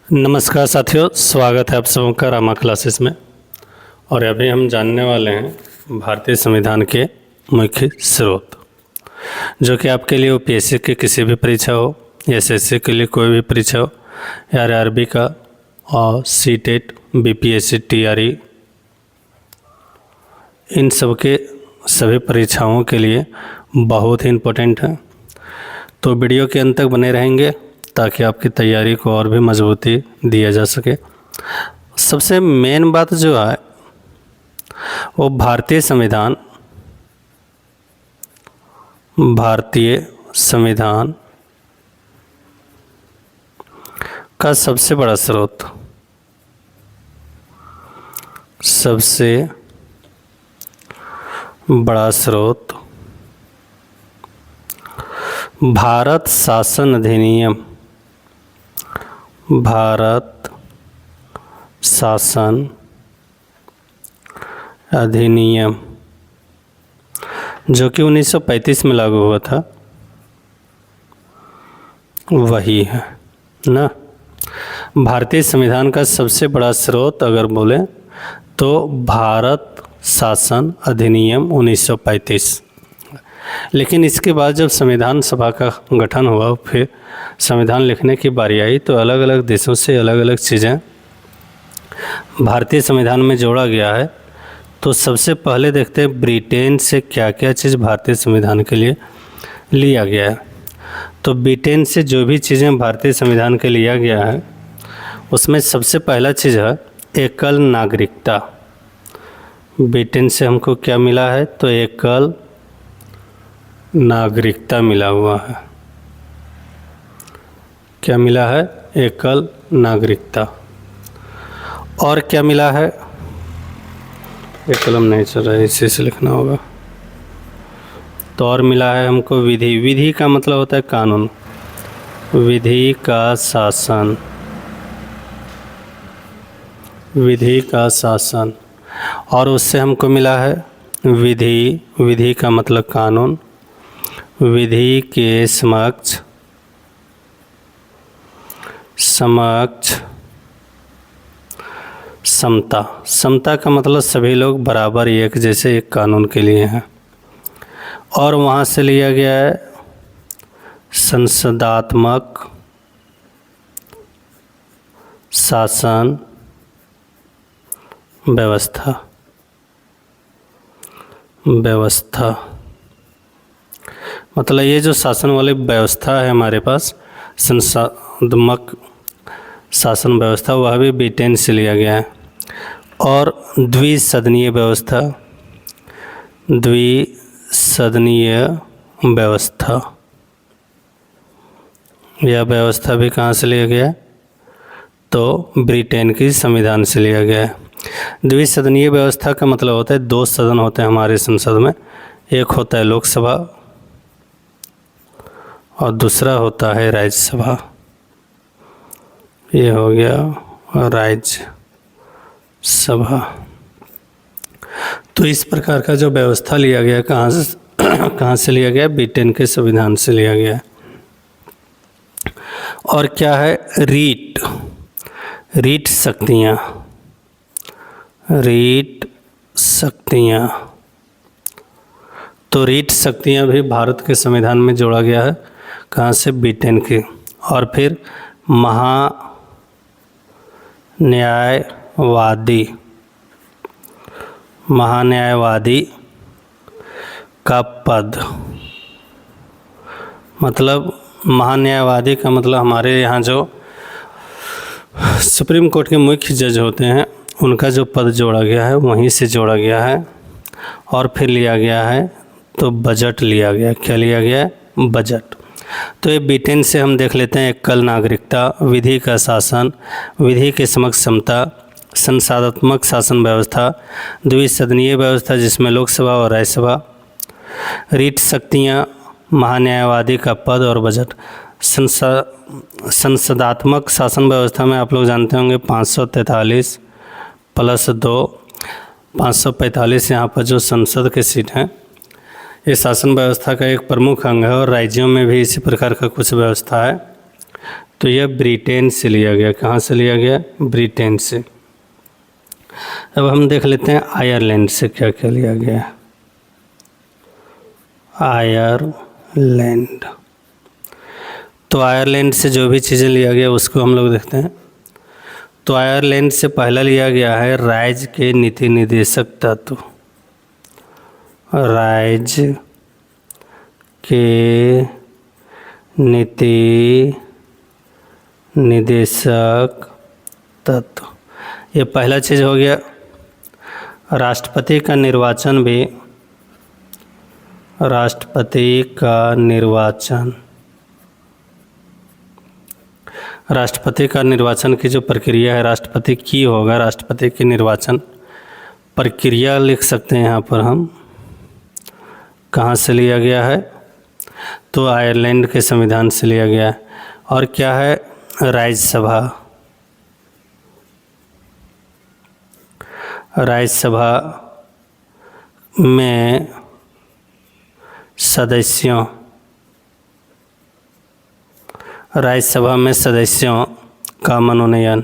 नमस्कार साथियों, स्वागत है आप सबों का रामा क्लासेस में। और अभी हम जानने वाले हैं भारतीय संविधान के मुख्य स्रोत, जो कि आपके लिए यूपीएससी की किसी भी परीक्षा हो, एसएससी के लिए कोई भी परीक्षा हो, या आरआरबी का और सीटेट, बीपीएससी, टीआरई, इन सब के सभी परीक्षाओं के लिए बहुत ही इम्पोर्टेंट है। तो वीडियो के अंत तक बने रहेंगे ताकि आपकी तैयारी को और भी मजबूती दिया जा सके। सबसे मेन बात जो है वो भारतीय संविधान का सबसे बड़ा स्रोत भारत शासन अधिनियम जो कि 1935 में लागू हुआ था, वही है ना। भारतीय संविधान का सबसे बड़ा स्रोत अगर बोले तो भारत शासन अधिनियम 1935। लेकिन इसके बाद जब संविधान सभा का गठन हुआ, फिर संविधान लिखने की बारी आई, तो अलग अलग देशों से अलग अलग चीज़ें भारतीय संविधान में जोड़ा गया है। तो सबसे पहले देखते हैं ब्रिटेन से क्या क्या चीज़ भारतीय संविधान के लिए लिया गया है। तो ब्रिटेन से जो भी चीज़ें भारतीय संविधान के लिया गया है, उसमें सबसे पहला चीज़ है एकल नागरिकता। ब्रिटेन से हमको क्या मिला है? तो एकल नागरिकता मिला हुआ है। क्या मिला है? एकल नागरिकता। और क्या मिला है? ये कलम नहीं चल रहा है, इसी से लिखना होगा। तो और मिला है हमको विधि का मतलब होता है कानून, विधि का शासन। और उससे हमको मिला है विधि का मतलब कानून, विधि के समक्ष समता का मतलब सभी लोग बराबर एक जैसे एक कानून के लिए हैं। और वहाँ से लिया गया है संसदात्मक शासन व्यवस्था। मतलब ये जो शासन वाली व्यवस्था है हमारे पास, संसदात्मक शासन व्यवस्था, वह भी ब्रिटेन से लिया गया है। और द्विसदनीय व्यवस्था, यह व्यवस्था भी कहाँ से लिया गया है? तो ब्रिटेन की संविधान से लिया गया है। द्विसदनीय व्यवस्था का मतलब होता है दो सदन होते हैं हमारे संसद में, एक होता है लोकसभा और दूसरा होता है राज्यसभा। ये हो गया राज्यसभा। तो इस प्रकार का जो व्यवस्था लिया गया, कहाँ से लिया गया? ब्रिटेन के संविधान से लिया गया। और क्या है? रीट शक्तियाँ। तो रीट शक्तियाँ भी भारत के संविधान में जोड़ा गया है। कहाँ से? ब्रिटेन के। और फिर महान्यायवादी का पद, मतलब महान्यायवादी का मतलब हमारे यहाँ जो सुप्रीम कोर्ट के मुख्य जज होते हैं, उनका जो पद जोड़ा गया है वहीं से जोड़ा गया है। और फिर लिया गया है तो बजट लिया गया। क्या लिया गया है? बजट। तो ये ब्रिटेन से हम देख लेते हैं एकल नागरिकता, विधि का शासन, विधि के समक्ष समता, संसदात्मक शासन व्यवस्था, द्विसदनीय व्यवस्था जिसमें लोकसभा और राज्यसभा, रीट शक्तियाँ, महान्यायवादी का पद और बजट। संसदात्मक शासन व्यवस्था में आप लोग जानते होंगे 543 + 2, 545 यहाँ पर जो संसद के सीट हैं, ये शासन व्यवस्था का एक प्रमुख अंग है और राज्यों में भी इसी प्रकार का कुछ व्यवस्था है। तो यह ब्रिटेन से लिया गया। कहाँ से लिया गया? ब्रिटेन से। अब हम देख लेते हैं आयरलैंड से क्या क्या लिया गया है। आयरलैंड, तो आयरलैंड से जो भी चीज़ें लिया गया उसको हम लोग देखते हैं। तो आयरलैंड से पहला लिया गया है राज्य के नीति निर्देशक तत्व। राज्य के नीति निर्देशक तत्व, ये पहला चीज़ हो गया। राष्ट्रपति का निर्वाचन भी, राष्ट्रपति का निर्वाचन, राष्ट्रपति का निर्वाचन की जो प्रक्रिया है, राष्ट्रपति की होगा, राष्ट्रपति की निर्वाचन प्रक्रिया लिख सकते हैं यहाँ पर हम। कहाँ से लिया गया है? तो आयरलैंड के संविधान से लिया गया है। और क्या है? राज्यसभा, राज्यसभा में सदस्यों, राज्यसभा में सदस्यों का मनोनयन,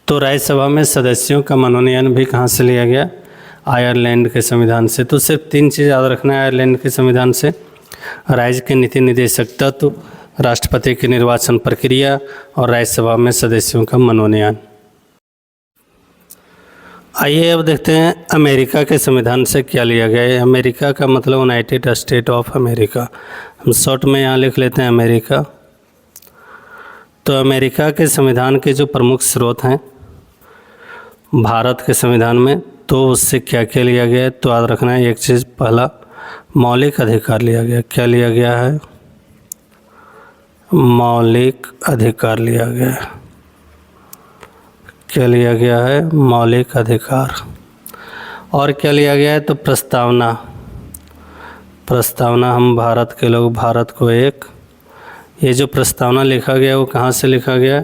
तो राज्यसभा में सदस्यों का मनोनयन भी कहाँ से लिया गया? आयरलैंड के संविधान से। तो सिर्फ 3 चीज़ याद रखना है आयरलैंड के संविधान से: राज्य के नीति निर्देशक तत्व, राष्ट्रपति की निर्वाचन प्रक्रिया और राज्यसभा में सदस्यों का मनोनयन। आइए अब देखते हैं अमेरिका के संविधान से क्या लिया गया है। अमेरिका का मतलब यूनाइटेड स्टेट ऑफ अमेरिका, हम शॉर्ट में यहाँ लिख लेते हैं अमेरिका। तो अमेरिका के संविधान के जो प्रमुख स्रोत हैं भारत के संविधान में, तो उससे क्या क्या लिया गया है? तो याद रखना है एक चीज़, पहला मौलिक अधिकार लिया गया। क्या लिया गया है? मौलिक अधिकार लिया गया है। क्या लिया गया है? मौलिक अधिकार। और क्या लिया गया है? तो प्रस्तावना, प्रस्तावना, हम भारत के लोग, भारत को एक, ये जो प्रस्तावना लिखा गया वो कहाँ से लिखा गया?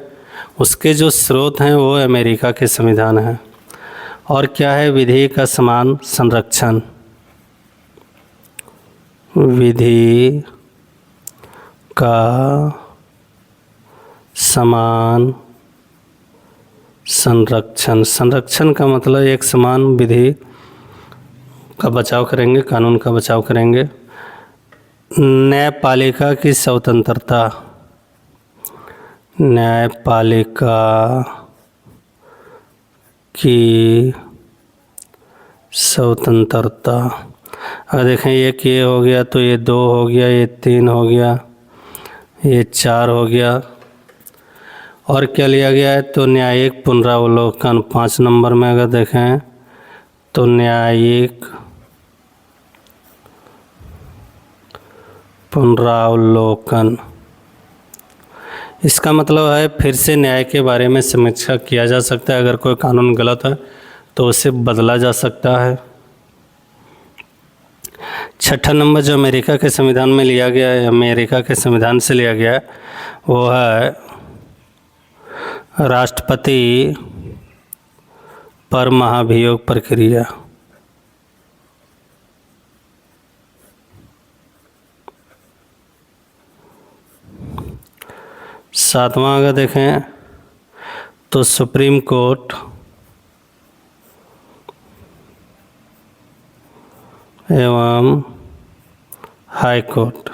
उसके जो स्रोत हैं वो अमेरिका के संविधान हैं। और क्या है? विधि का समान संरक्षण, विधि का समान संरक्षण। संरक्षण का मतलब एक समान विधि का बचाव करेंगे, कानून का बचाव करेंगे। न्यायपालिका की स्वतंत्रता, न्यायपालिका की स्वतंत्रता। अगर देखें ये हो गया, तो ये 2 हो गया, ये 3 हो गया, ये 4 हो गया। और क्या लिया गया है? तो न्यायिक पुनरावलोकन, 5 नंबर में अगर देखें तो न्यायिक पुनरावलोकन, इसका मतलब है फिर से न्याय के बारे में समीक्षा किया जा सकता है। अगर कोई कानून गलत है तो उसे बदला जा सकता है। 6ठा नंबर जो अमेरिका के संविधान में लिया गया है, अमेरिका के संविधान से लिया गया है, वो है राष्ट्रपति पर महाभियोग प्रक्रिया। सातवां अगर देखें तो सुप्रीम कोर्ट एवं हाई कोर्ट।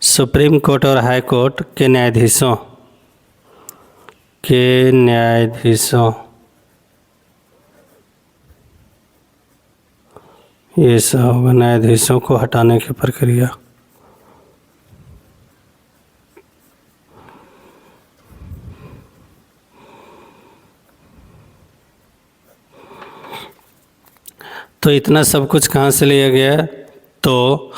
सुप्रीम कोर्ट और हाई कोर्ट के न्यायाधीशों ये सब न्यायाधीशों को हटाने की प्रक्रिया। तो इतना सब कुछ कहाँ से लिया गया है? तो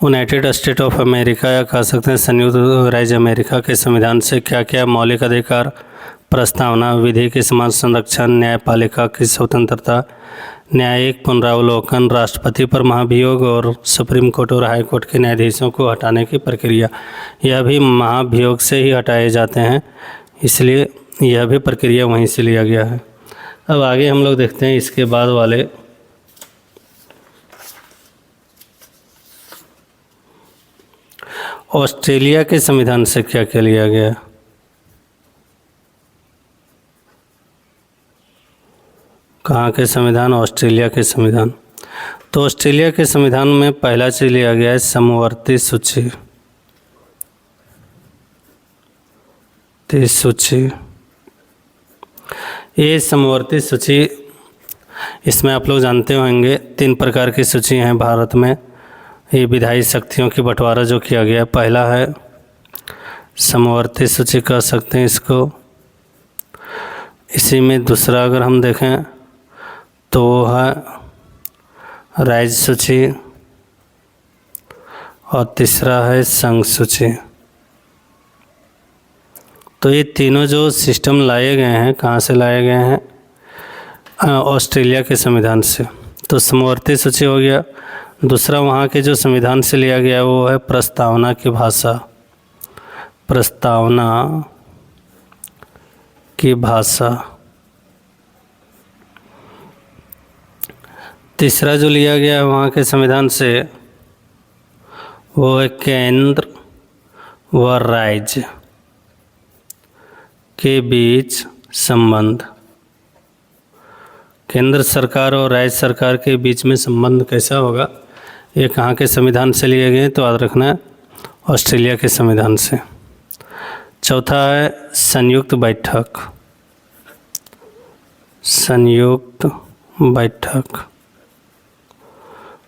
यूनाइटेड स्टेट ऑफ अमेरिका, या कह सकते हैं संयुक्त राज्य अमेरिका के संविधान से क्या क्या मौलिक अधिकार, प्रस्तावना, विधि के समान संरक्षण, न्यायपालिका की स्वतंत्रता, न्यायिक पुनरावलोकन, राष्ट्रपति पर महाभियोग और सुप्रीम कोर्ट और हाई कोर्ट के न्यायाधीशों को हटाने की प्रक्रिया। यह भी महाभियोग से ही हटाए जाते हैं, इसलिए यह भी प्रक्रिया वहीं से लिया गया है। अब आगे हम लोग देखते हैं इसके बाद वाले। ऑस्ट्रेलिया के संविधान से क्या क्या लिया गया? कहाँ के संविधान? ऑस्ट्रेलिया के संविधान। तो ऑस्ट्रेलिया के संविधान में पहला चीज लिया गया है समवर्ती सूची। सूची, ये समवर्ती सूची, इसमें आप लोग जानते होंगे 3 प्रकार की सूची हैं भारत में। ये विधायी शक्तियों की बंटवारा जो किया गया, पहला है समवर्ती सूची कह सकते हैं इसको। इसी में दूसरा अगर हम देखें तो वो है राज्य सूची, और तीसरा है संघ सूची। तो ये तीनों जो सिस्टम लाए गए हैं, कहाँ से लाए गए हैं? ऑस्ट्रेलिया के संविधान से। तो समवर्ती सूची हो गया। दूसरा वहाँ के जो संविधान से लिया गया वो है प्रस्तावना की भाषा। प्रस्तावना की भाषा। तीसरा जो लिया गया है वहाँ के संविधान से वो है केंद्र व राज्य के बीच संबंध। केंद्र सरकार और राज्य सरकार के बीच में संबंध कैसा होगा, ये कहाँ के संविधान से लिए गए? तो याद रखना है ऑस्ट्रेलिया के संविधान से। चौथा है संयुक्त बैठक। संयुक्त बैठक,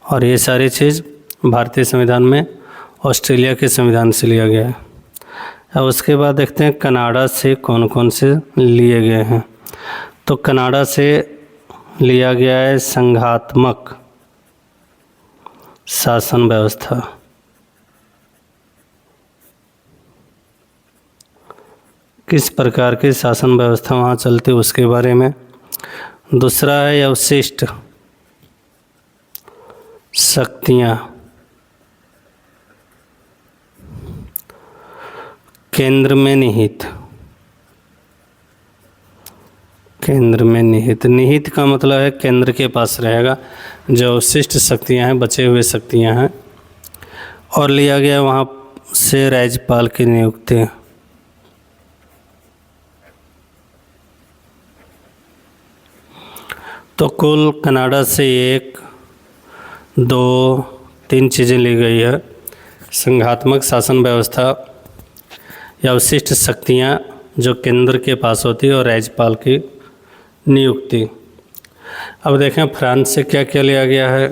और ये सारी चीज़ भारतीय संविधान में ऑस्ट्रेलिया के संविधान से लिया गया है। अब उसके बाद देखते हैं कनाडा से कौन कौन से लिए गए हैं। तो कनाडा से लिया गया है संघात्मक शासन व्यवस्था। किस प्रकार की शासन व्यवस्था वहाँ चलती है उसके बारे में। दूसरा है अवशिष्ट शक्तियाँ। केंद्र में निहित। केंद्र में निहित, निहित का मतलब है केंद्र के पास रहेगा। जो अवशिष्ट शक्तियाँ हैं, बचे हुए शक्तियाँ हैं। और लिया गया वहाँ से राज्यपाल की नियुक्ति। तो कुल कनाडा से 1, 2, 3 चीज़ें ली गई है। संघात्मक शासन व्यवस्था या अवशिष्ट शक्तियाँ जो केंद्र के पास होती है, और राज्यपाल की नियुक्ति। अब देखें फ्रांस से क्या क्या लिया गया है।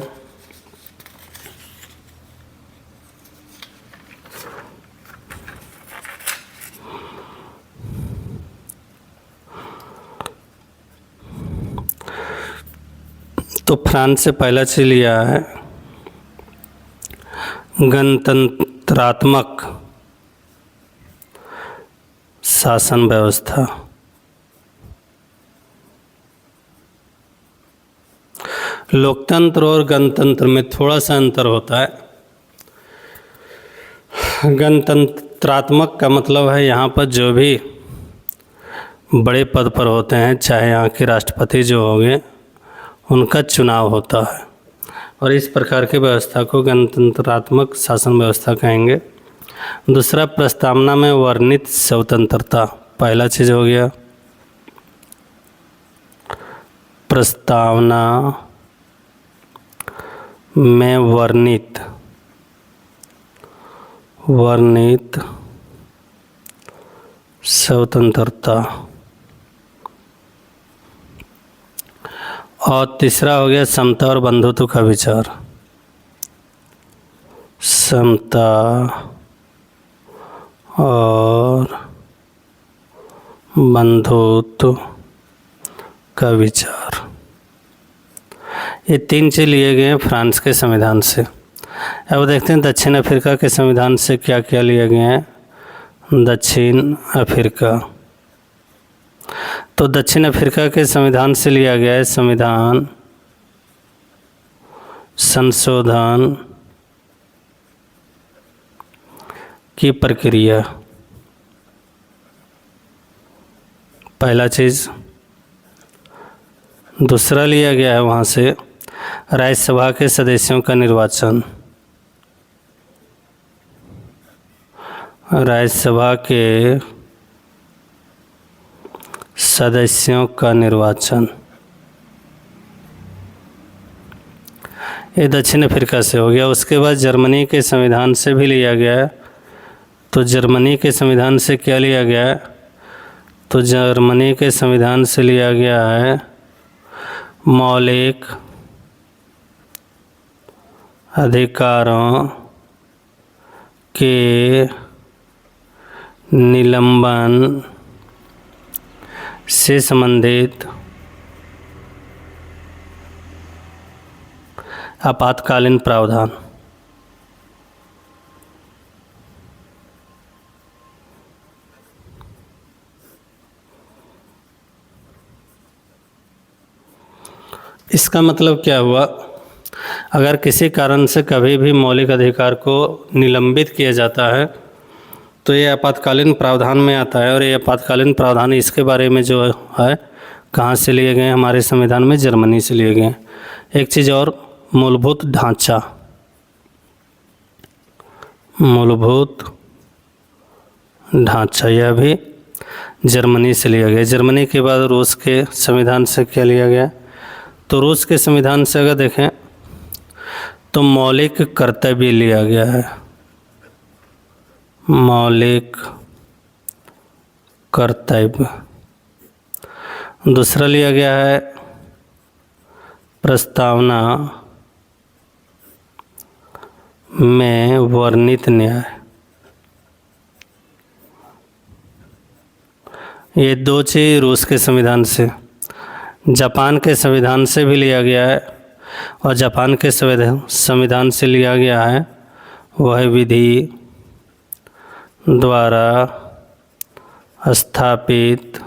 तो फ्रांस से पहला चीज लिया है गणतंत्रात्मक शासन व्यवस्था। लोकतंत्र और गणतंत्र में थोड़ा सा अंतर होता है। गणतंत्रात्मक का मतलब है यहाँ पर जो भी बड़े पद पर होते हैं, चाहे यहाँ के राष्ट्रपति जो होंगे, उनका चुनाव होता है, और इस प्रकार की व्यवस्था को गणतंत्रात्मक शासन व्यवस्था कहेंगे। दूसरा, प्रस्तावना में वर्णित स्वतंत्रता। पहला चीज़ हो गया प्रस्तावना में वर्णित स्वतंत्रता। और तीसरा हो गया समता और बंधुत्व का विचार। समता और बंधुत्व का विचार, ये 3 चीज़ लिए गए हैं फ्रांस के संविधान से। अब देखते हैं दक्षिण अफ्रीका के संविधान से क्या क्या लिए गए हैं। दक्षिण अफ्रीका, तो दक्षिण अफ्रीका के संविधान से लिया गया है संविधान संशोधन की प्रक्रिया। पहला चीज़ दूसरा लिया गया है वहाँ से राज्यसभा के सदस्यों का निर्वाचन। राज्यसभा के सदस्यों का निर्वाचन, ये दक्षिण अफ्रीका से हो गया। उसके बाद जर्मनी के संविधान से भी लिया गया है। तो जर्मनी के संविधान से क्या लिया गया है? तो जर्मनी के संविधान से लिया गया है मौलिक अधिकारों के निलंबन से संबंधित आपातकालीन प्रावधान। इसका मतलब क्या हुआ? अगर किसी कारण से कभी भी मौलिक अधिकार को निलंबित किया जाता है तो ये आपातकालीन प्रावधान में आता है। और ये आपातकालीन प्रावधान इसके बारे में जो है कहाँ से लिए गए? हमारे संविधान में जर्मनी से लिए गए। एक चीज़ और, मूलभूत ढांचा, मूलभूत ढांचा यह भी जर्मनी से लिया गया। जर्मनी के बाद रूस के संविधान से क्या लिया गया? तो रूस के संविधान से अगर देखें तो मौलिक कर्तव्य लिया गया है, मौलिक कर्तव्य। दूसरा लिया गया है प्रस्तावना में वर्णित न्याय। ये दो चीज़ रूस के संविधान से। जापान के संविधान से भी लिया गया है, और जापान के संविधान से लिया गया है वह विधि द्वारा स्थापित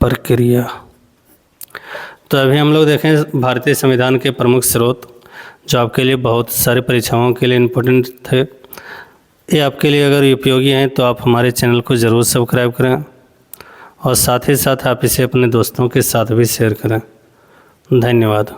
प्रक्रिया। तो अभी हम लोग देखें भारतीय संविधान के प्रमुख स्रोत, जो आपके लिए बहुत सारे परीक्षाओं के लिए इम्पोर्टेंट थे। ये आपके लिए अगर उपयोगी हैं तो आप हमारे चैनल को ज़रूर सब्सक्राइब करें, और साथ ही साथ आप इसे अपने दोस्तों के साथ भी शेयर करें। धन्यवाद।